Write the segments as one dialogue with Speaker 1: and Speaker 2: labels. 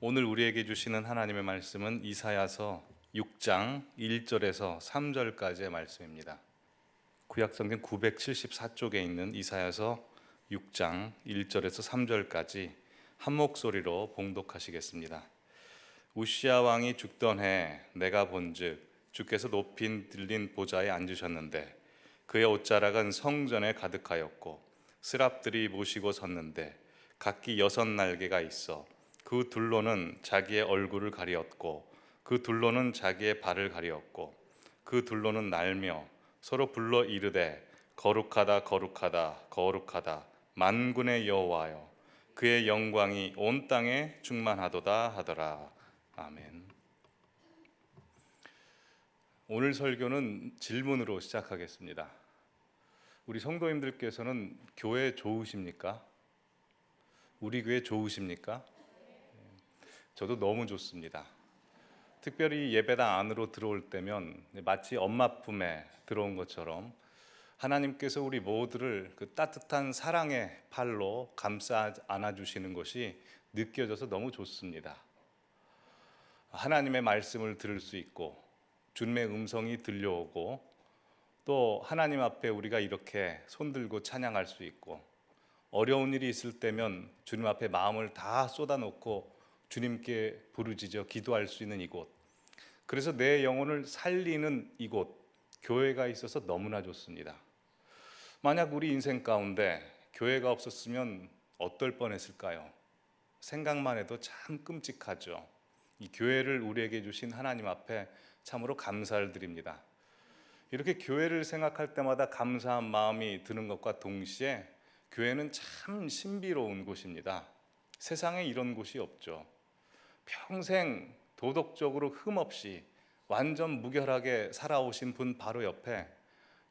Speaker 1: 오늘 우리에게 주시는 하나님의 말씀은 이사야서 6장 1절에서 3절까지의 말씀입니다. 구약성경 974쪽에 있는 이사야서 6장 1절에서 3절까지 한 목소리로 봉독하시겠습니다. 우시야 왕이 죽던 해 내가 본즉 주께서 높이 들린 보좌에 앉으셨는데 그의 옷자락은 성전에 가득하였고 스랍들이 모시고 섰는데 각기 6날개가 있어 그 둘로는 자기의 얼굴을 가리었고 그 둘로는 자기의 발을 가리었고 그 둘로는 날며 서로 불러 이르되 거룩하다 거룩하다 거룩하다 만군의 여호와여 그의 영광이 온 땅에 충만하도다 하더라. 아멘. 오늘 설교는 질문으로 시작하겠습니다. 우리 성도님들께서는 교회 좋으십니까? 우리 교회 좋으십니까? 저도 너무 좋습니다. 특별히 예배당 안으로 들어올 때면 마치 엄마 품에 들어온 것처럼 하나님께서 우리 모두를 그 따뜻한 사랑의 팔로 감싸 안아주시는 것이 느껴져서 너무 좋습니다. 하나님의 말씀을 들을 수 있고 주님의 음성이 들려오고 또 하나님 앞에 우리가 이렇게 손들고 찬양할 수 있고 어려운 일이 있을 때면 주님 앞에 마음을 다 쏟아놓고 주님께 부르짖어 기도할 수 있는 이곳, 그래서 내 영혼을 살리는 이곳 교회가 있어서 너무나 좋습니다. 만약 우리 인생 가운데 교회가 없었으면 어떨 뻔했을까요? 생각만 해도 참 끔찍하죠. 이 교회를 우리에게 주신 하나님 앞에 참으로 감사를 드립니다. 이렇게 교회를 생각할 때마다 감사한 마음이 드는 것과 동시에 교회는 참 신비로운 곳입니다. 세상에 이런 곳이 없죠. 평생 도덕적으로 흠없이 완전 무결하게 살아오신 분 바로 옆에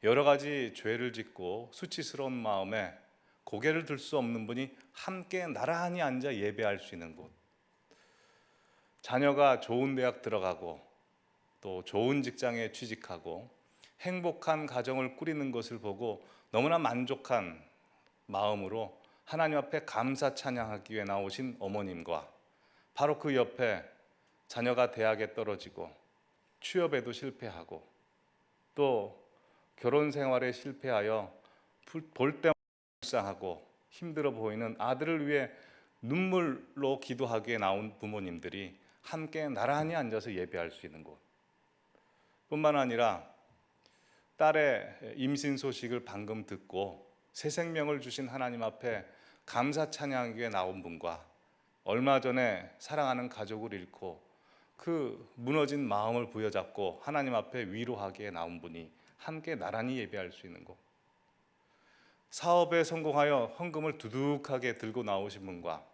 Speaker 1: 여러 가지 죄를 짓고 수치스러운 마음에 고개를 들 수 없는 분이 함께 나란히 앉아 예배할 수 있는 곳, 자녀가 좋은 대학 들어가고 또 좋은 직장에 취직하고 행복한 가정을 꾸리는 것을 보고 너무나 만족한 마음으로 하나님 앞에 감사 찬양하기 위해 나오신 어머님과 바로 그 옆에 자녀가 대학에 떨어지고 취업에도 실패하고 또 결혼 생활에 실패하여 볼 때마다 불쌍하고 힘들어 보이는 아들을 위해 눈물로 기도하기에 나온 부모님들이 함께 나란히 앉아서 예배할 수 있는 곳, 뿐만 아니라 딸의 임신 소식을 방금 듣고 새 생명을 주신 하나님 앞에 감사 찬양하기 위해 나온 분과 얼마 전에 사랑하는 가족을 잃고 그 무너진 마음을 부여잡고 하나님 앞에 위로하기에 나온 분이 함께 나란히 예배할 수 있는 곳, 사업에 성공하여 헌금을 두둑하게 들고 나오신 분과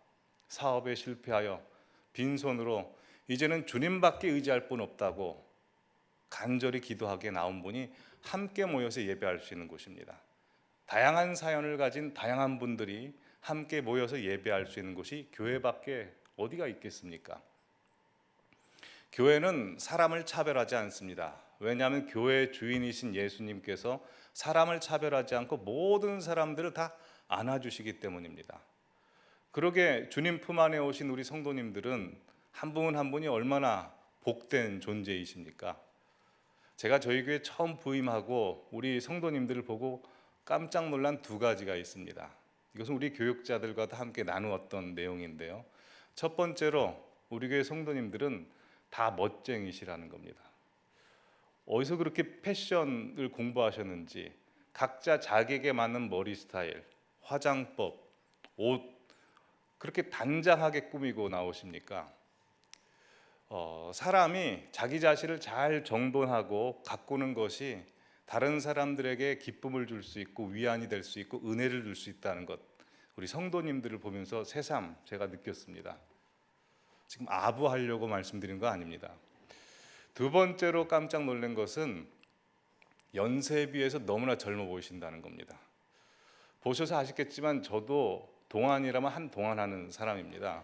Speaker 1: 사업에 실패하여 빈손으로 이제는 주님밖에 의지할 분 없다고 간절히 기도하기에 나온 분이 함께 모여서 예배할 수 있는 곳입니다. 다양한 사연을 가진 다양한 분들이 함께 모여서 예배할 수 있는 곳이 교회밖에 어디가 있겠습니까? 교회는 사람을 차별하지 않습니다. 왜냐하면 교회의 주인이신 예수님께서 사람을 차별하지 않고 모든 사람들을 다 안아주시기 때문입니다. 그러게 주님 품 안에 오신 우리 성도님들은 한 분 한 분이 얼마나 복된 존재이십니까? 제가 저희 교회 처음 부임하고 우리 성도님들을 보고 깜짝 놀란 두 가지가 있습니다. 이것은 우리 교육자들과도 함께 나누었던 내용인데요. 첫 번째로 우리 교회 성도님들은 다 멋쟁이시라는 겁니다. 어디서 그렇게 패션을 공부하셨는지 각자 자기에게 맞는 머리 스타일, 화장법, 옷 그렇게 단장하게 꾸미고 나오십니까? 사람이 자기 자신을 잘 정돈하고 가꾸는 것이 다른 사람들에게 기쁨을 줄 수 있고 위안이 될 수 있고 은혜를 줄 수 있다는 것, 우리 성도님들을 보면서 새삼 제가 느꼈습니다. 지금 아부하려고 말씀드린 거 아닙니다. 두 번째로 깜짝 놀란 것은 연세에 비해서 너무나 젊어 보이신다는 겁니다. 보셔서 아시겠지만 저도 동안이라면 한 동안하는 사람입니다.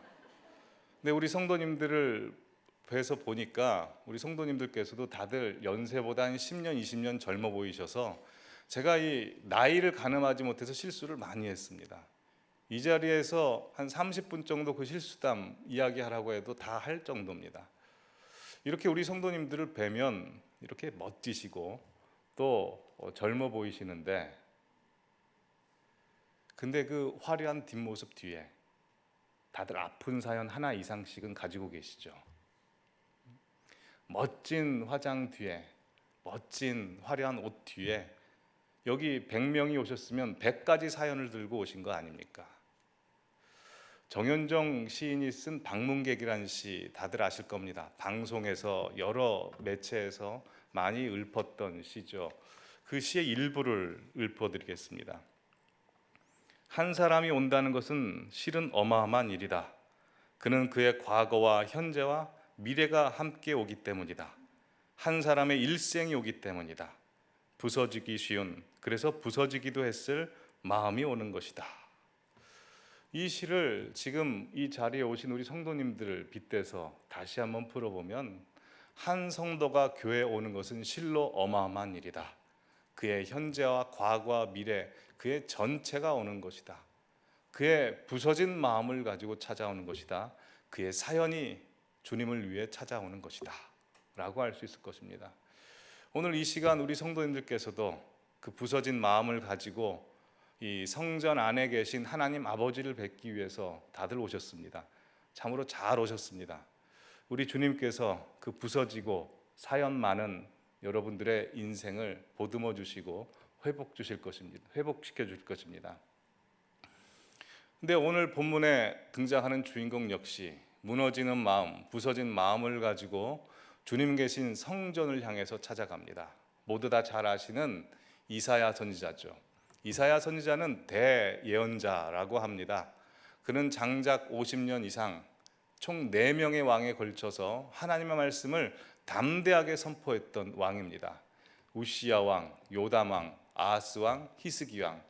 Speaker 1: 근데 우리 성도님들을 뵈서 보니까 우리 성도님들께서도 다들 연세보다 한 10년, 20년 젊어 보이셔서 제가 이 나이를 가늠하지 못해서 실수를 많이 했습니다. 이 자리에서 한 30분 정도 그 실수담 이야기하라고 해도 다 할 정도입니다. 이렇게 우리 성도님들을 뵈면 이렇게 멋지시고 또 젊어 보이시는데, 근데 그 화려한 뒷모습 뒤에 다들 아픈 사연 하나 이상씩은 가지고 계시죠. 멋진 화장 뒤에, 멋진 화려한 옷 뒤에 여기 100명이 오셨으면 100가지 사연을 들고 오신 거 아닙니까? 정현정 시인이 쓴 방문객이라는 시 다들 아실 겁니다. 방송에서 여러 매체에서 많이 읊었던 시죠. 그 시의 일부를 읊어드리겠습니다. 한 사람이 온다는 것은 실은 어마어마한 일이다. 그는 그의 과거와 현재와 미래가 함께 오기 때문이다. 한 사람의 일생이 오기 때문이다. 부서지기 쉬운, 그래서 부서지기도 했을 마음이 오는 것이다. 이 시를 지금 이 자리에 오신 우리 성도님들을 빗대서 다시 한번 풀어보면, 한 성도가 교회에 오는 것은 실로 어마어마한 일이다. 그의 현재와 과거와 미래, 그의 전체가 오는 것이다. 그의 부서진 마음을 가지고 찾아오는 것이다. 그의 사연이 주님을 위해 찾아오는 것이다 라고 할 수 있을 것입니다. 오늘 이 시간 우리 성도님들께서도 그 부서진 마음을 가지고 이 성전 안에 계신 하나님 아버지를 뵙기 위해서 다들 오셨습니다. 참으로 잘 오셨습니다. 우리 주님께서 그 부서지고 사연 많은 여러분들의 인생을 보듬어 주시고 회복시켜 줄 것입니다. 근데 오늘 본문에 등장하는 주인공 역시 무너지는 마음, 부서진 마음을 가지고 주님 계신 성전을 향해서 찾아갑니다. 모두 다 잘 아시는 이사야 선지자죠. 이사야 선지자는 대예언자라고 합니다. 그는 장작 50년 이상 총 4명의 왕에 걸쳐서 하나님의 말씀을 담대하게 선포했던 왕입니다. 우시야 왕, 요담 왕, 아하스 왕, 히스기 왕,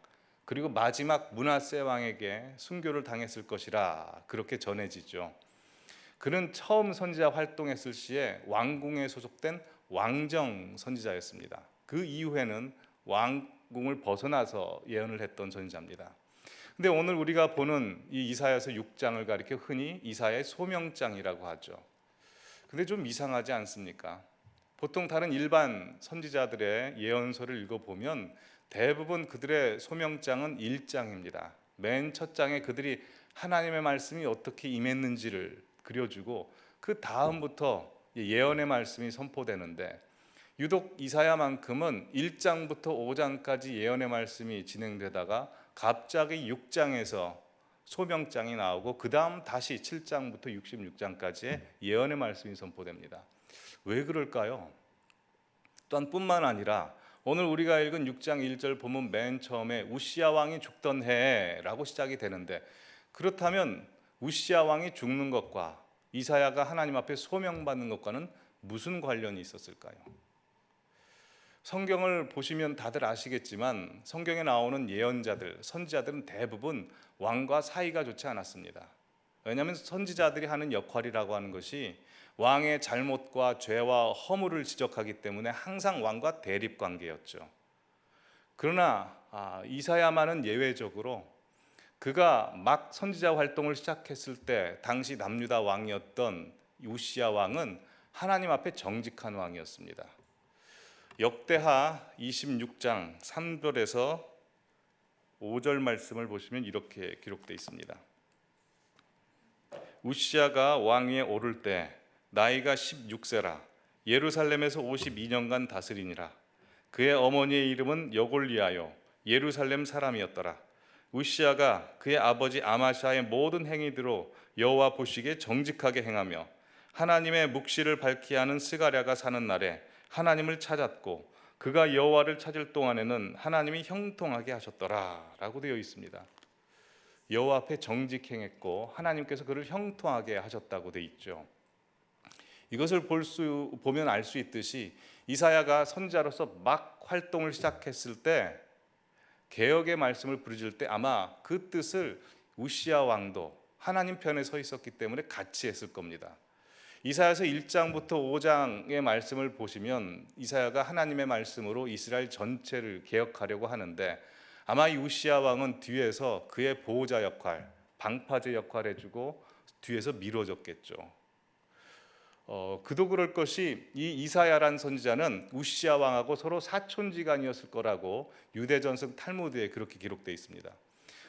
Speaker 1: 그리고 마지막 므낫세 왕에게 순교를 당했을 것이라 그렇게 전해지죠. 그는 처음 선지자 활동했을 시에 왕궁에 소속된 왕정 선지자였습니다. 그 이후에는 왕궁을 벗어나서 예언을 했던 선지자입니다. 근데 오늘 우리가 보는 이 이사야서 6장을 가리켜 흔히 이사야의 소명장이라고 하죠. 근데 좀 이상하지 않습니까? 보통 다른 일반 선지자들의 예언서를 읽어보면 대부분 그들의 소명장은 1장입니다. 맨 첫 장에 그들이 하나님의 말씀이 어떻게 임했는지를 그려주고 그 다음부터 예언의 말씀이 선포되는데, 유독 이사야만큼은 1장부터 5장까지 예언의 말씀이 진행되다가 갑자기 6장에서 소명장이 나오고 그 다음 다시 7장부터 66장까지의 예언의 말씀이 선포됩니다. 왜 그럴까요? 또한 뿐만 아니라 오늘 우리가 읽은 6장 1절 본문 맨 처음에 우시야 왕이 죽던 해라고 시작이 되는데, 그렇다면 우시야 왕이 죽는 것과 이사야가 하나님 앞에 소명받는 것과는 무슨 관련이 있었을까요? 성경을 보시면 다들 아시겠지만 성경에 나오는 예언자들, 선지자들은 대부분 왕과 사이가 좋지 않았습니다. 왜냐하면 선지자들이 하는 역할이라고 하는 것이 왕의 잘못과 죄와 허물을 지적하기 때문에 항상 왕과 대립 관계였죠. 그러나 이사야만은 예외적으로 그가 막 선지자 활동을 시작했을 때 당시 남유다 왕이었던 우시야 왕은 하나님 앞에 정직한 왕이었습니다. 역대하 26장 3절에서 5절 말씀을 보시면 이렇게 기록되어 있습니다. 우시야가 왕위에 오를 때 나이가 16세라 예루살렘에서 52년간 다스리니라. 그의 어머니의 이름은 여골리아요 예루살렘 사람이었더라. 우시야가 그의 아버지 아마샤의 모든 행위대로 여호와 보시기에 정직하게 행하며 하나님의 묵시를 밝히 하는 스가랴가 사는 날에 하나님을 찾았고 그가 여호와를 찾을 동안에는 하나님이 형통하게 하셨더라 라고 되어 있습니다. 여호와 앞에 정직행했고 하나님께서 그를 형통하게 하셨다고 되어 있죠. 이것을 보면 알 수 있듯이 이사야가 선지자로서 막 활동을 시작했을 때 개혁의 말씀을 부르짖을 때 아마 그 뜻을 우시야 왕도 하나님 편에 서 있었기 때문에 같이 했을 겁니다. 이사야서 1장부터 5장의 말씀을 보시면 이사야가 하나님의 말씀으로 이스라엘 전체를 개혁하려고 하는데 아마 이 우시야 왕은 뒤에서 그의 보호자 역할, 방파제 역할 해주고 뒤에서 미뤄졌겠죠. 그도 그럴 것이 이 이사야란 선지자는 우시야 왕하고 서로 사촌지간이었을 거라고 유대전승 탈무드에 그렇게 기록되어 있습니다.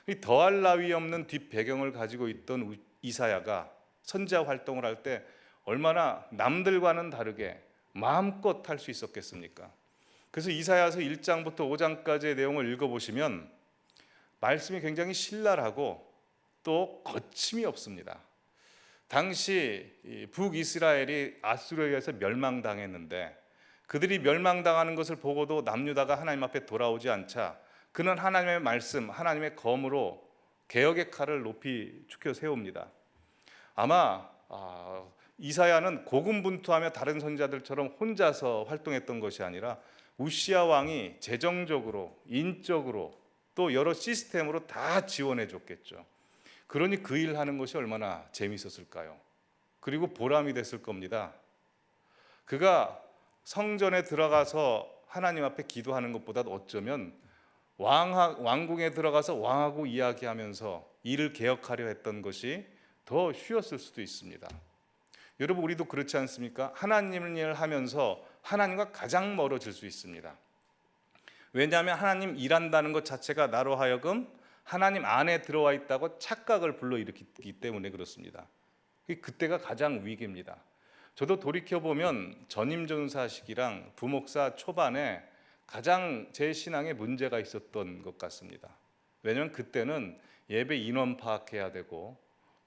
Speaker 1: 이 더할 나위 없는 뒷배경을 가지고 있던 이사야가 선지자 활동을 할 때 얼마나 남들과는 다르게 마음껏 할 수 있었겠습니까? 그래서 이사야서 1장부터 5장까지의 내용을 읽어보시면 말씀이 굉장히 신랄하고 또 거침이 없습니다. 당시 북이스라엘이 아수르에 의해서 멸망당했는데 그들이 멸망당하는 것을 보고도 남유다가 하나님 앞에 돌아오지 않자 그는 하나님의 말씀, 하나님의 검으로 개혁의 칼을 높이 축혀 세웁니다. 아마 이사야는 고군분투하며 다른 선지자들처럼 혼자서 활동했던 것이 아니라 우시야 왕이 재정적으로, 인적으로 또 여러 시스템으로 다 지원해 줬겠죠. 그러니 그 일 하는 것이 얼마나 재미있었을까요? 그리고 보람이 됐을 겁니다. 그가 성전에 들어가서 하나님 앞에 기도하는 것보다 어쩌면 왕궁에 들어가서 왕하고 이야기하면서 일을 개혁하려 했던 것이 더 쉬웠을 수도 있습니다. 여러분, 우리도 그렇지 않습니까? 하나님 일을 하면서 하나님과 가장 멀어질 수 있습니다. 왜냐하면 하나님 일한다는 것 자체가 나로 하여금 하나님 안에 들어와 있다고 착각을 불러일으키기 때문에 그렇습니다. 그때가 가장 위기입니다. 저도 돌이켜보면 전임 전사 시기랑 부목사 초반에 가장 제 신앙에 문제가 있었던 것 같습니다. 왜냐하면 그때는 예배 인원 파악해야 되고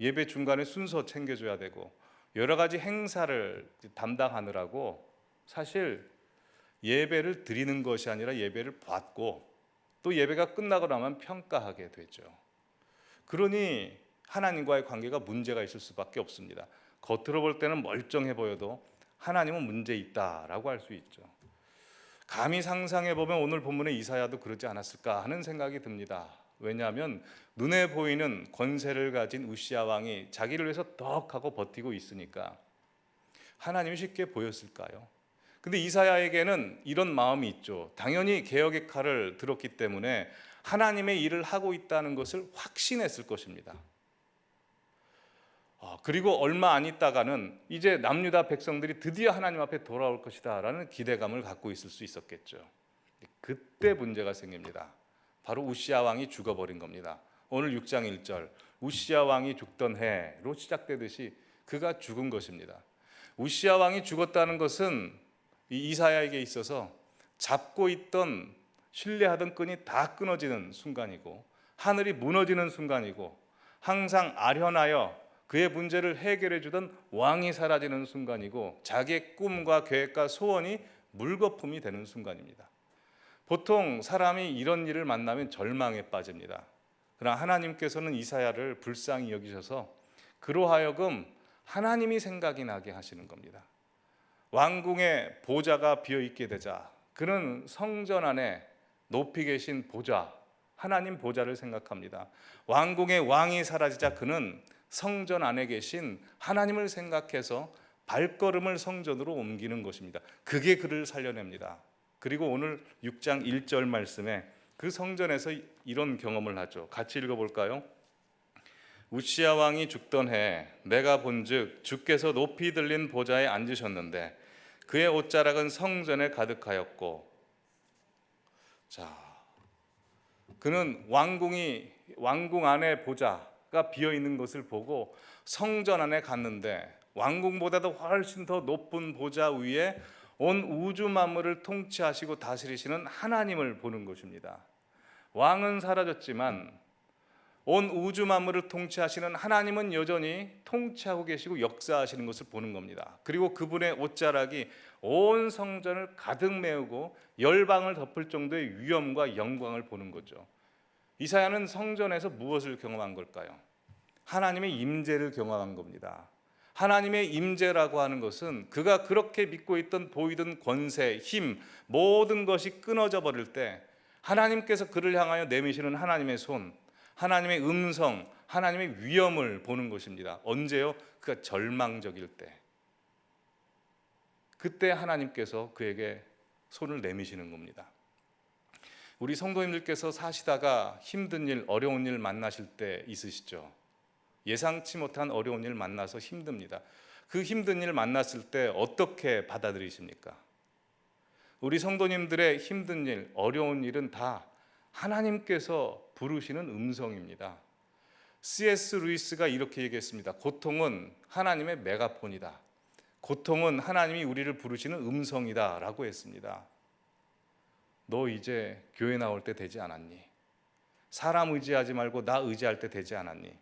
Speaker 1: 예배 중간에 순서 챙겨줘야 되고 여러 가지 행사를 담당하느라고 사실 예배를 드리는 것이 아니라 예배를 받고 또 예배가 끝나고 나면 평가하게 되죠. 그러니 하나님과의 관계가 문제가 있을 수밖에 없습니다. 겉으로 볼 때는 멀쩡해 보여도 하나님은 문제 있다라고 할 수 있죠. 감히 상상해 보면 오늘 본문의 이사야도 그러지 않았을까 하는 생각이 듭니다. 왜냐하면 눈에 보이는 권세를 가진 우시야 왕이 자기를 위해서 덕 하고 버티고 있으니까 하나님이 쉽게 보였을까요? 근데 이사야에게는 이런 마음이 있죠. 당연히 개혁의 칼을 들었기 때문에 하나님의 일을 하고 있다는 것을 확신했을 것입니다. 그리고 얼마 안 있다가는 이제 남유다 백성들이 드디어 하나님 앞에 돌아올 것이다 라는 기대감을 갖고 있을 수 있었겠죠. 그때 문제가 생깁니다. 바로 우시야 왕이 죽어버린 겁니다. 오늘 6장 1절 우시야 왕이 죽던 해로 시작되듯이 그가 죽은 것입니다. 우시야 왕이 죽었다는 것은 이사야에게 있어서 잡고 있던 신뢰하던 끈이 다 끊어지는 순간이고 하늘이 무너지는 순간이고 항상 아련하여 그의 문제를 해결해 주던 왕이 사라지는 순간이고 자기의 꿈과 계획과 소원이 물거품이 되는 순간입니다. 보통 사람이 이런 일을 만나면 절망에 빠집니다. 그러나 하나님께서는 이사야를 불쌍히 여기셔서 그로 하여금 하나님이 생각이 나게 하시는 겁니다. 왕궁의 보좌가 비어있게 되자 그는 성전 안에 높이 계신 보좌, 하나님 보좌를 생각합니다. 왕궁의 왕이 사라지자 그는 성전 안에 계신 하나님을 생각해서 발걸음을 성전으로 옮기는 것입니다. 그게 그를 살려냅니다. 그리고 오늘 6장 1절 말씀에 그 성전에서 이런 경험을 하죠. 같이 읽어볼까요? 우시야 왕이 죽던 해 내가 본즉 주께서 높이 들린 보좌에 앉으셨는데 그의 옷자락은 성전에 가득하였고, 자, 그는 왕궁 안에 보좌가 비어 있는 것을 보고 성전 안에 갔는데 왕궁보다도 훨씬 더 높은 보좌 위에 온 우주 만물을 통치하시고 다스리시는 하나님을 보는 것입니다. 왕은 사라졌지만 온 우주 만물을 통치하시는 하나님은 여전히 통치하고 계시고 역사하시는 것을 보는 겁니다. 그리고 그분의 옷자락이 온 성전을 가득 메우고 열방을 덮을 정도의 위엄과 영광을 보는 거죠. 이사야는 성전에서 무엇을 경험한 걸까요? 하나님의 임재를 경험한 겁니다. 하나님의 임재라고 하는 것은 그가 그렇게 믿고 있던 보이던 권세, 힘, 모든 것이 끊어져 버릴 때 하나님께서 그를 향하여 내미시는 하나님의 손, 하나님의 음성, 하나님의 위엄을 보는 것입니다. 언제요? 그가 절망적일 때. 그때 하나님께서 그에게 손을 내미시는 겁니다. 우리 성도님들께서 사시다가 힘든 일, 어려운 일 만나실 때 있으시죠? 예상치 못한 어려운 일 만나서 힘듭니다. 그 힘든 일 만났을 때 어떻게 받아들이십니까? 우리 성도님들의 힘든 일, 어려운 일은 다 하나님께서 부르시는 음성입니다. C.S. 루이스가 이렇게 얘기했습니다. 고통은 하나님의 메가폰이다. 고통은 하나님이 우리를 부르시는 음성이다 라고 했습니다. 너 이제 교회 나올 때 되지 않았니? 사람 의지하지 말고 나 의지할 때 되지 않았니?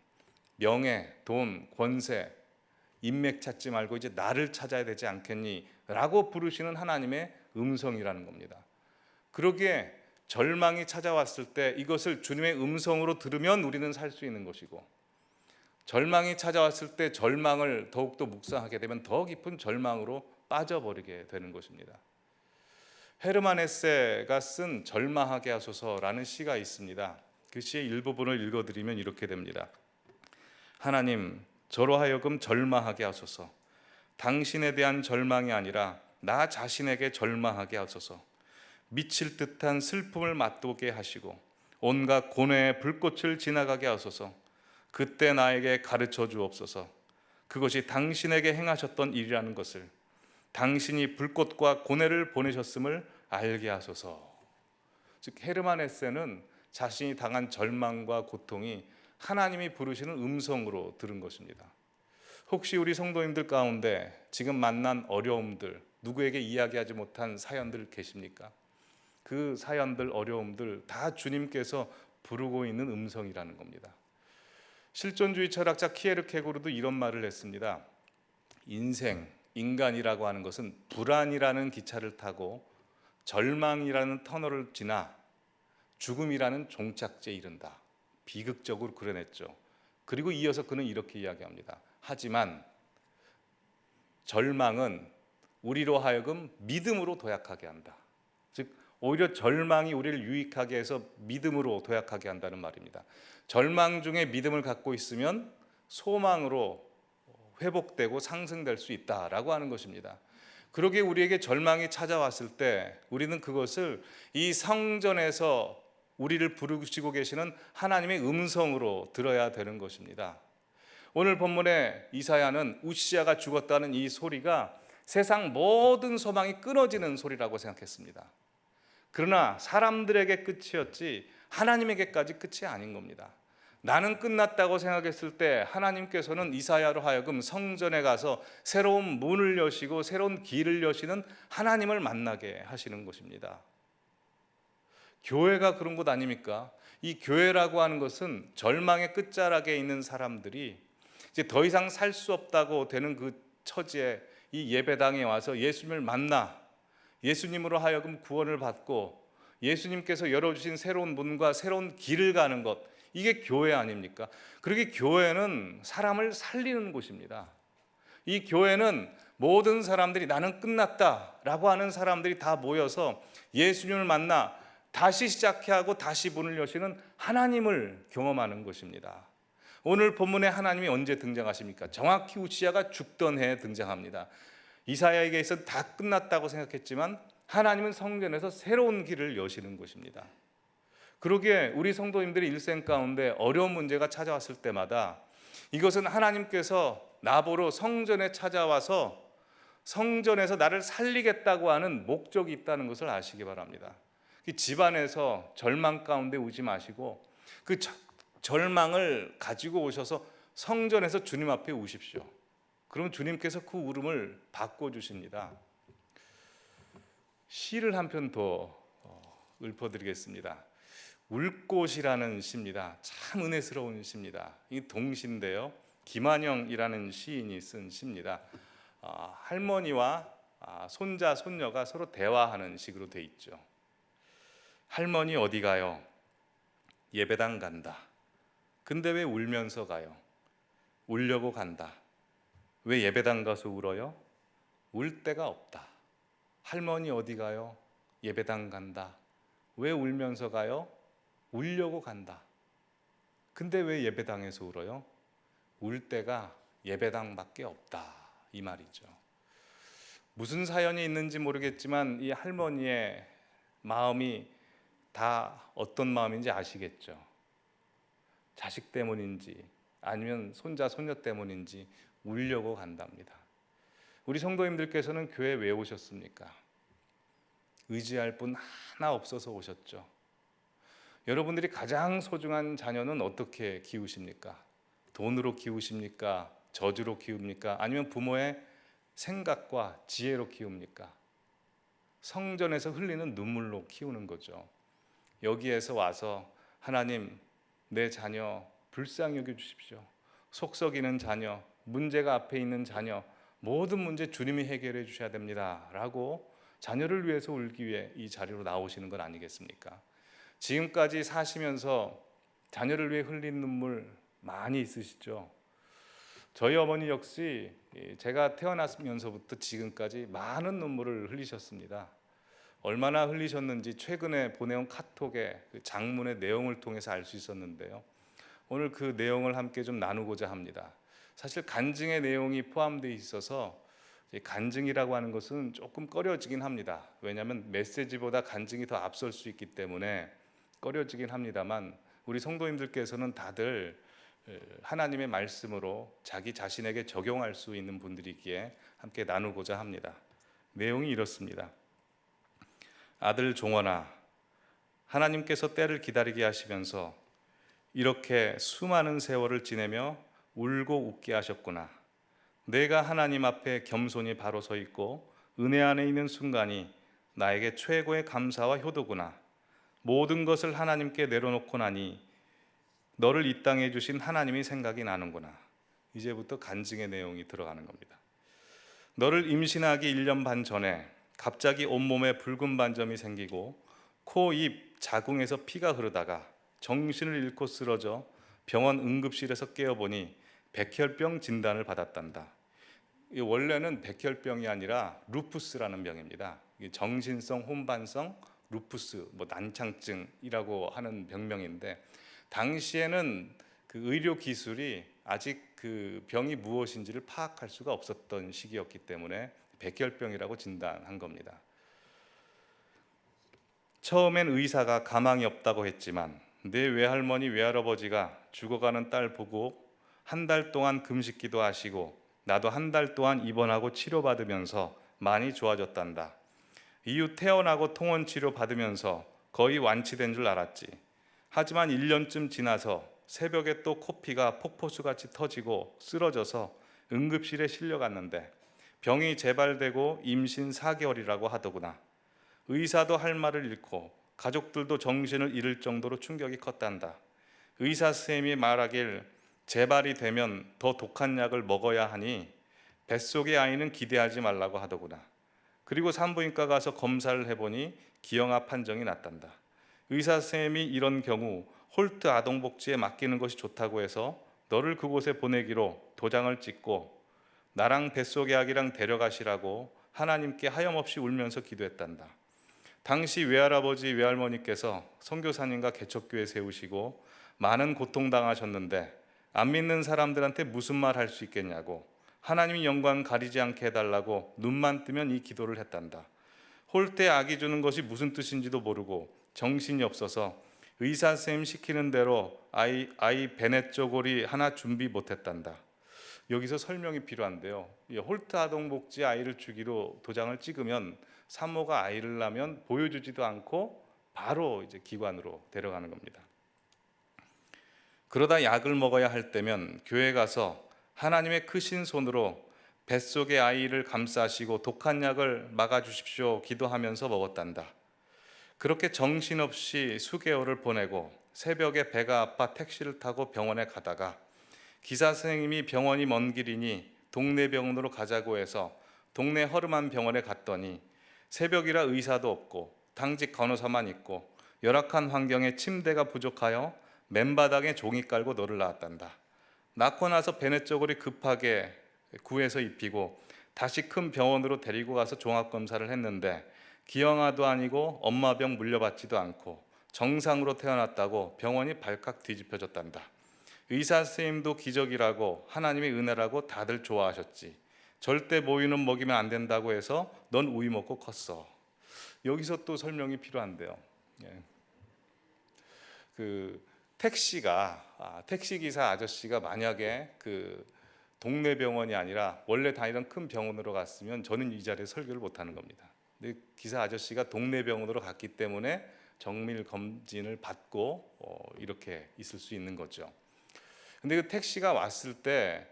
Speaker 1: 명예, 돈, 권세, 인맥 찾지 말고 이제 나를 찾아야 되지 않겠니? 라고 부르시는 하나님의 음성이라는 겁니다. 그러기에 절망이 찾아왔을 때 이것을 주님의 음성으로 들으면 우리는 살 수 있는 것이고, 절망이 찾아왔을 때 절망을 더욱더 묵상하게 되면 더 깊은 절망으로 빠져버리게 되는 것입니다. 헤르만 헤세가 쓴 절망하게 하소서라는 시가 있습니다. 그 시의 일부분을 읽어드리면 이렇게 됩니다. 하나님, 저로 하여금 절망하게 하소서. 당신에 대한 절망이 아니라 나 자신에게 절망하게 하소서. 미칠 듯한 슬픔을 맛보게 하시고 온갖 고뇌의 불꽃을 지나가게 하소서. 그때 나에게 가르쳐 주옵소서. 그것이 당신에게 행하셨던 일이라는 것을, 당신이 불꽃과 고뇌를 보내셨음을 알게 하소서. 즉 헤르만 헤세는 자신이 당한 절망과 고통이 하나님이 부르시는 음성으로 들은 것입니다. 혹시 우리 성도님들 가운데 지금 만난 어려움들, 누구에게 이야기하지 못한 사연들 계십니까? 그 사연들, 어려움들 다 주님께서 부르고 있는 음성이라는 겁니다. 실존주의 철학자 키에르케고르도 이런 말을 했습니다. 인간이라고 하는 것은 불안이라는 기차를 타고 절망이라는 터널을 지나 죽음이라는 종착지에 이른다. 비극적으로 그려냈죠. 그리고 이어서 그는 이렇게 이야기합니다. 하지만 절망은 우리로 하여금 믿음으로 도약하게 한다. 즉 오히려 절망이 우리를 유익하게 해서 믿음으로 도약하게 한다는 말입니다. 절망 중에 믿음을 갖고 있으면 소망으로 회복되고 상승될 수 있다라고 하는 것입니다. 그러기에 우리에게 절망이 찾아왔을 때 우리는 그것을 이 성전에서 우리를 부르시고 계시는 하나님의 음성으로 들어야 되는 것입니다. 오늘 본문의 이사야는 우시아가 죽었다는 이 소리가 세상 모든 소망이 끊어지는 소리라고 생각했습니다. 그러나 사람들에게 끝이었지 하나님에게까지 끝이 아닌 겁니다. 나는 끝났다고 생각했을 때 하나님께서는 이사야로 하여금 성전에 가서 새로운 문을 여시고 새로운 길을 여시는 하나님을 만나게 하시는 것입니다. 교회가 그런 곳 아닙니까? 이 교회라고 하는 것은 절망의 끝자락에 있는 사람들이 이제 더 이상 살 수 없다고 되는 그 처지에 이 예배당에 와서 예수님을 만나 예수님으로 하여금 구원을 받고 예수님께서 열어주신 새로운 문과 새로운 길을 가는 것, 이게 교회 아닙니까? 그러기 교회는 사람을 살리는 곳입니다. 이 교회는 모든 사람들이 나는 끝났다라고 하는 사람들이 다 모여서 예수님을 만나 다시 시작해 하고 다시 문을 여시는 하나님을 경험하는 것입니다. 오늘 본문에 하나님이 언제 등장하십니까? 정확히 우시아가 죽던 해에 등장합니다. 이사야에게 있어 다 끝났다고 생각했지만 하나님은 성전에서 새로운 길을 여시는 것입니다. 그러기에 우리 성도님들이 일생 가운데 어려운 문제가 찾아왔을 때마다 이것은 하나님께서 나보러 성전에 찾아와서 성전에서 나를 살리겠다고 하는 목적이 있다는 것을 아시기 바랍니다. 집안에서 절망 가운데 오지 마시고 그 절망을 가지고 오셔서 성전에서 주님 앞에 우십시오. 그럼 주님께서 그 울음을 바꿔주십니다. 시를 한 편 더 읊어드리겠습니다. 울꽃이라는 시입니다. 참 은혜스러운 시입니다. 이 동시인데요, 김한영이라는 시인이 쓴 시입니다. 할머니와 손자, 손녀가 서로 대화하는 식으로 돼 있죠. 할머니 어디 가요? 예배당 간다. 근데 왜 울면서 가요? 울려고 간다. 왜 예배당 가서 울어요? 울 데가 없다. 할머니 어디 가요? 예배당 간다. 왜 울면서 가요? 울려고 간다. 근데 왜 예배당에서 울어요? 울 데가 예배당밖에 없다. 이 말이죠. 무슨 사연이 있는지 모르겠지만 이 할머니의 마음이 다 어떤 마음인지 아시겠죠? 자식 때문인지 아니면 손자 손녀 때문인지 울려고 간답니다. 우리 성도님들께서는 교회 왜 오셨습니까? 의지할 분 하나 없어서 오셨죠. 여러분들이 가장 소중한 자녀는 어떻게 키우십니까? 돈으로 키우십니까? 저주로 키웁니까? 아니면 부모의 생각과 지혜로 키웁니까? 성전에서 흘리는 눈물로 키우는 거죠. 여기에서 와서 하나님, 내 자녀 불쌍히 여겨 주십시오. 속 썩이는 자녀, 문제가 앞에 있는 자녀, 모든 문제 주님이 해결해 주셔야 됩니다 라고 자녀를 위해서 울기 위해 이 자리로 나오시는 건 아니겠습니까? 지금까지 사시면서 자녀를 위해 흘린 눈물 많이 있으시죠? 저희 어머니 역시 제가 태어나면서부터 지금까지 많은 눈물을 흘리셨습니다. 얼마나 흘리셨는지 최근에 보내온 카톡의 그 장문의 내용을 통해서 알 수 있었는데요. 오늘 그 내용을 함께 좀 나누고자 합니다. 사실 간증의 내용이 포함되어 있어서 간증이라고 하는 것은 조금 꺼려지긴 합니다. 왜냐하면 메시지보다 간증이 더 앞설 수 있기 때문에 꺼려지긴 합니다만, 우리 성도님들께서는 다들 하나님의 말씀으로 자기 자신에게 적용할 수 있는 분들이기에 함께 나누고자 합니다. 내용이 이렇습니다. 아들 종원아, 하나님께서 때를 기다리게 하시면서 이렇게 수많은 세월을 지내며 울고 웃게 하셨구나. 내가 하나님 앞에 겸손히 바로 서 있고 은혜 안에 있는 순간이 나에게 최고의 감사와 효도구나. 모든 것을 하나님께 내려놓고 나니 너를 이 땅에 주신 하나님이 생각이 나는구나. 이제부터 간증의 내용이 들어가는 겁니다. 너를 임신하기 1년 반 전에 갑자기 온몸에 붉은 반점이 생기고 코, 입, 자궁에서 피가 흐르다가 정신을 잃고 쓰러져 병원 응급실에서 깨어보니 백혈병 진단을 받았단다. 원래는 백혈병이 아니라 루푸스라는 병입니다. 정신성 혼반성 루푸스, 난창증이라고 하는 병명인데, 당시에는 그 의료 기술이 아직 그 병이 무엇인지를 파악할 수가 없었던 시기였기 때문에 백혈병이라고 진단한 겁니다. 처음엔 의사가 가망이 없다고 했지만 내 외할머니 외할아버지가 죽어가는 딸 보고 한 달 동안 금식기도 하시고 나도 한 달 동안 입원하고 치료받으면서 많이 좋아졌단다. 이후 퇴원하고 통원치료 받으면서 거의 완치된 줄 알았지. 하지만 1년쯤 지나서 새벽에 또 코피가 폭포수같이 터지고 쓰러져서 응급실에 실려갔는데 병이 재발되고 임신 4개월이라고 하더구나. 의사도 할 말을 잃고 가족들도 정신을 잃을 정도로 충격이 컸단다. 의사 선생님이 말하길 재발이 되면 더 독한 약을 먹어야 하니 뱃속의 아이는 기대하지 말라고 하더구나. 그리고 산부인과 가서 검사를 해보니 기형아 판정이 났단다. 의사 선생님이 이런 경우 홀트 아동복지에 맡기는 것이 좋다고 해서 너를 그곳에 보내기로 도장을 찍고 나랑 뱃속의 아기랑 데려가시라고 하나님께 하염없이 울면서 기도했단다. 당시 외할아버지 외할머니께서 선교사님과 개척교회 세우시고 많은 고통당하셨는데 안 믿는 사람들한테 무슨 말 할 수 있겠냐고 하나님이 영광 가리지 않게 해달라고 눈만 뜨면 이 기도를 했단다. 홀대 아기 주는 것이 무슨 뜻인지도 모르고 정신이 없어서 의사 선생님 시키는 대로 아이 베넷 쪼고리 하나 준비 못했단다. 여기서 설명이 필요한데요. 홀트 아동복지 아이를 주기로 도장을 찍으면 산모가 아이를 낳으면 보여주지도 않고 바로 이제 기관으로 데려가는 겁니다. 그러다 약을 먹어야 할 때면 교회 가서 하나님의 크신 손으로 뱃속의 아이를 감싸시고 독한 약을 막아주십시오 기도하면서 먹었단다. 그렇게 정신없이 수개월을 보내고 새벽에 배가 아파 택시를 타고 병원에 가다가 기사 선생님이 병원이 먼 길이니 동네 병원으로 가자고 해서 동네 허름한 병원에 갔더니 새벽이라 의사도 없고 당직 간호사만 있고 열악한 환경에 침대가 부족하여 맨바닥에 종이 깔고 너를 낳았단다. 낳고 나서 베넷 쪼고리 급하게 구해서 입히고 다시 큰 병원으로 데리고 가서 종합검사를 했는데 기형아도 아니고 엄마병 물려받지도 않고 정상으로 태어났다고 병원이 발칵 뒤집혀졌단다. 의사 선생님도 기적이라고 하나님의 은혜라고 다들 좋아하셨지. 절대 모유는 먹이면 안 된다고 해서 넌 우유 먹고 컸어. 여기서 또 설명이 필요한데요. 그 택시 기사 아저씨가 만약에 그 동네 병원이 아니라 원래 다니던 큰 병원으로 갔으면 저는 이 자리에 설교를 못 하는 겁니다. 근데 기사 아저씨가 동네 병원으로 갔기 때문에 정밀 검진을 받고 이렇게 있을 수 있는 거죠. 근데 그 택시가 왔을 때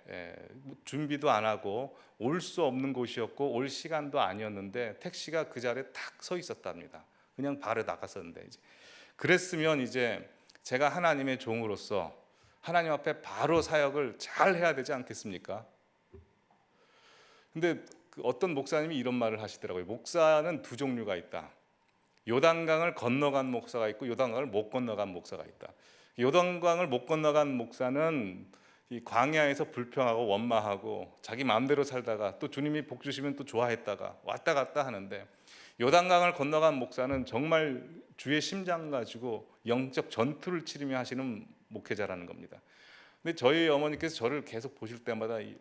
Speaker 1: 준비도 안 하고 올 수 없는 곳이었고 올 시간도 아니었는데 택시가 그 자리에 탁 서 있었답니다. 그냥 바로 나갔었는데 이제 그랬으면 이제 제가 하나님의 종으로서 하나님 앞에 바로 사역을 잘 해야 되지 않겠습니까? 근데 어떤 목사님이 이런 말을 하시더라고요. 목사는 두 종류가 있다. 요단강을 건너간 목사가 있고 요단강을 못 건너간 목사가 있다. 요단강을 못 건너간 목사는 이 광야에서 불평하고 원망하고 자기 마음대로 살다가 또 주님이 복 주시면 또 좋아했다가 왔다 갔다 하는데, 요단강을 건너간 목사는 정말 주의 심장 가지고 영적 전투를 치르며 하시는 목회자라는 겁니다. 근데 저희 어머니께서 저를 계속 보실 때마다 이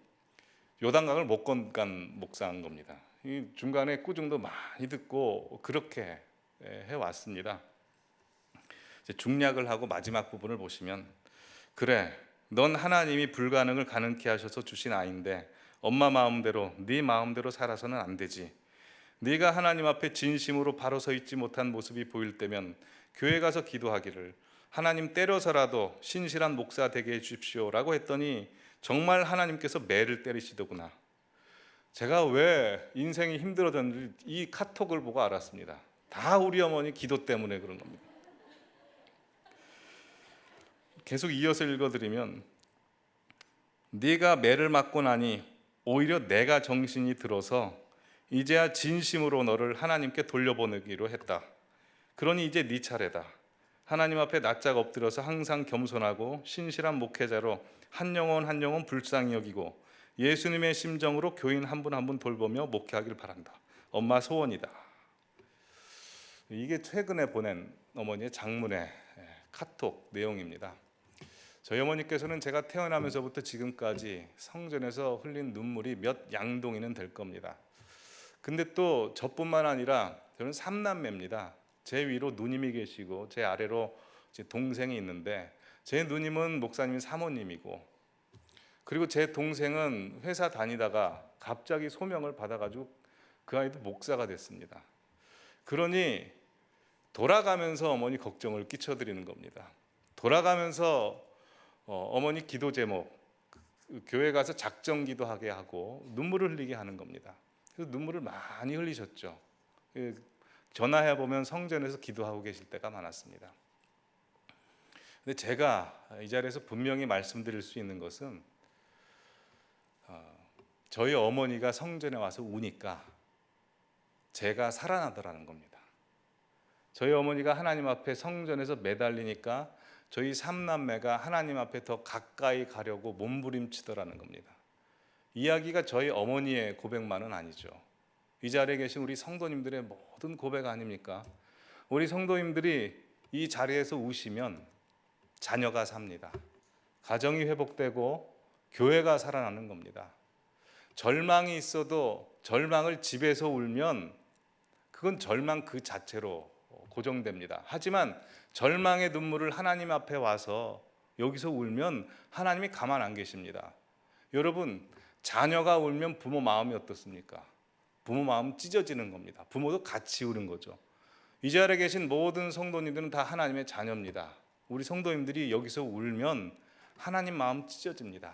Speaker 1: 요단강을 못 건너간 목사인 겁니다. 이 중간에 꾸중도 많이 듣고 그렇게 해왔습니다. 이제 중략을 하고 마지막 부분을 보시면, 그래 넌 하나님이 불가능을 가능케 하셔서 주신 아이인데 엄마 마음대로 네 마음대로 살아서는 안 되지. 네가 하나님 앞에 진심으로 바로 서 있지 못한 모습이 보일 때면 교회 가서 기도하기를 하나님 때려서라도 신실한 목사 되게 해주십시오라고 했더니 정말 하나님께서 매를 때리시더구나. 제가 왜 인생이 힘들어졌는지 이 카톡을 보고 알았습니다. 다 우리 어머니 기도 때문에 그런 겁니다. 계속 이어서 읽어드리면, 네가 매를 맞고 나니 오히려 내가 정신이 들어서 이제야 진심으로 너를 하나님께 돌려보내기로 했다. 그러니 이제 네 차례다. 하나님 앞에 낯짝 엎드려서 항상 겸손하고 신실한 목회자로 한 영혼 한 영혼 불쌍히 여기고 예수님의 심정으로 교인 한 분 한 분 돌보며 목회하길 바란다. 엄마 소원이다. 이게 최근에 보낸 어머니의 장문의 카톡 내용입니다. 저희 어머니께서는 제가 태어나면서부터 지금까지 성전에서 흘린 눈물이 몇 양동이는 될 겁니다. 근데 또 저뿐만 아니라 저는 3남매입니다. 제 위로 누님이 계시고 제 아래로 제 동생이 있는데, 제 누님은 목사님 사모님이고, 그리고 제 동생은 회사 다니다가 갑자기 소명을 받아가지고 그 아이도 목사가 됐습니다. 그러니 돌아가면서 어머니 걱정을 끼쳐드리는 겁니다. 돌아가면서 어머니 기도 제목, 교회 가서 작정 기도하게 하고 눈물을 흘리게 하는 겁니다. 그래서 눈물을 많이 흘리셨죠. 전화해 보면 성전에서 기도하고 계실 때가 많았습니다. 근데 제가 이 자리에서 분명히 말씀드릴 수 있는 것은 저희 어머니가 성전에 와서 우니까 제가 살아나더라는 겁니다. 저희 어머니가 하나님 앞에 성전에서 매달리니까 저희 삼남매가 하나님 앞에 더 가까이 가려고 몸부림치더라는 겁니다. 이야기가 저희 어머니의 고백만은 아니죠. 이 자리에 계신 우리 성도님들의 모든 고백 아닙니까? 우리 성도님들이 이 자리에서 우시면 자녀가 삽니다. 가정이 회복되고 교회가 살아나는 겁니다. 절망이 있어도 절망을 집에서 울면 그건 절망 그 자체로 고정됩니다. 하지만 절망의 눈물을 하나님 앞에 와서 여기서 울면 하나님이 가만 안 계십니다. 여러분, 자녀가 울면 부모 마음이 어떻습니까? 부모 마음 찢어지는 겁니다. 부모도 같이 우는 거죠. 이 자리에 계신 모든 성도님들은 다 하나님의 자녀입니다. 우리 성도님들이 여기서 울면 하나님 마음 찢어집니다.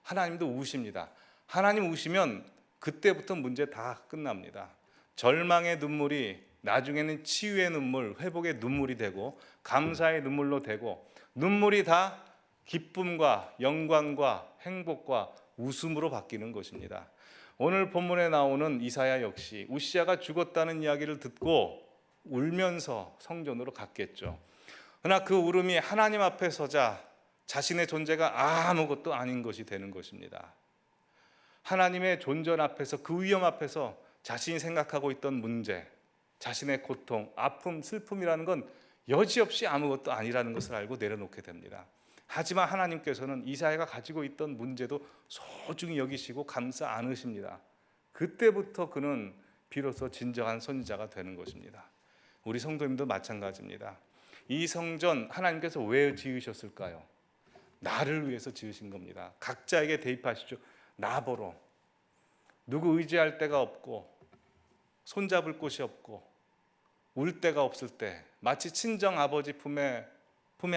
Speaker 1: 하나님도 우십니다. 하나님 우시면 그때부터 문제 다 끝납니다. 절망의 눈물이 나중에는 치유의 눈물, 회복의 눈물이 되고 감사의 눈물로 되고, 눈물이 다 기쁨과 영광과 행복과 웃음으로 바뀌는 것입니다. 오늘 본문에 나오는 이사야 역시 우시아가 죽었다는 이야기를 듣고 울면서 성전으로 갔겠죠. 그러나 그 울음이 하나님 앞에 서자 자신의 존재가 아무것도 아닌 것이 되는 것입니다. 하나님의 존전 앞에서, 그 위험 앞에서 자신이 생각하고 있던 문제, 자신의 고통, 아픔, 슬픔이라는 건 여지없이 아무것도 아니라는 것을 알고 내려놓게 됩니다. 하지만 하나님께서는 이사야가 가지고 있던 문제도 소중히 여기시고 감싸 안으십니다. 그때부터 그는 비로소 진정한 선지자가 되는 것입니다. 우리 성도님도 마찬가지입니다. 이 성전 하나님께서 왜 지으셨을까요? 나를 위해서 지으신 겁니다. 각자에게 대입하시죠. 나 보러. 누구 의지할 데가 없고 손잡을 곳이 없고 울 데가 없을 때 마치 친정 아버지 품에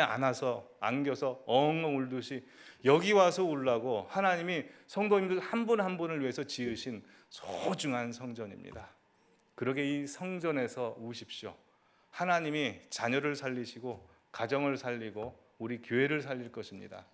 Speaker 1: 안아서 안겨서 엉엉 울듯이 여기 와서 울라고 하나님이 성도님들 한 분 한 분을 위해서 지으신 소중한 성전입니다. 그러게 이 성전에서 우십시오. 하나님이 자녀를 살리시고 가정을 살리고 우리 교회를 살릴 것입니다.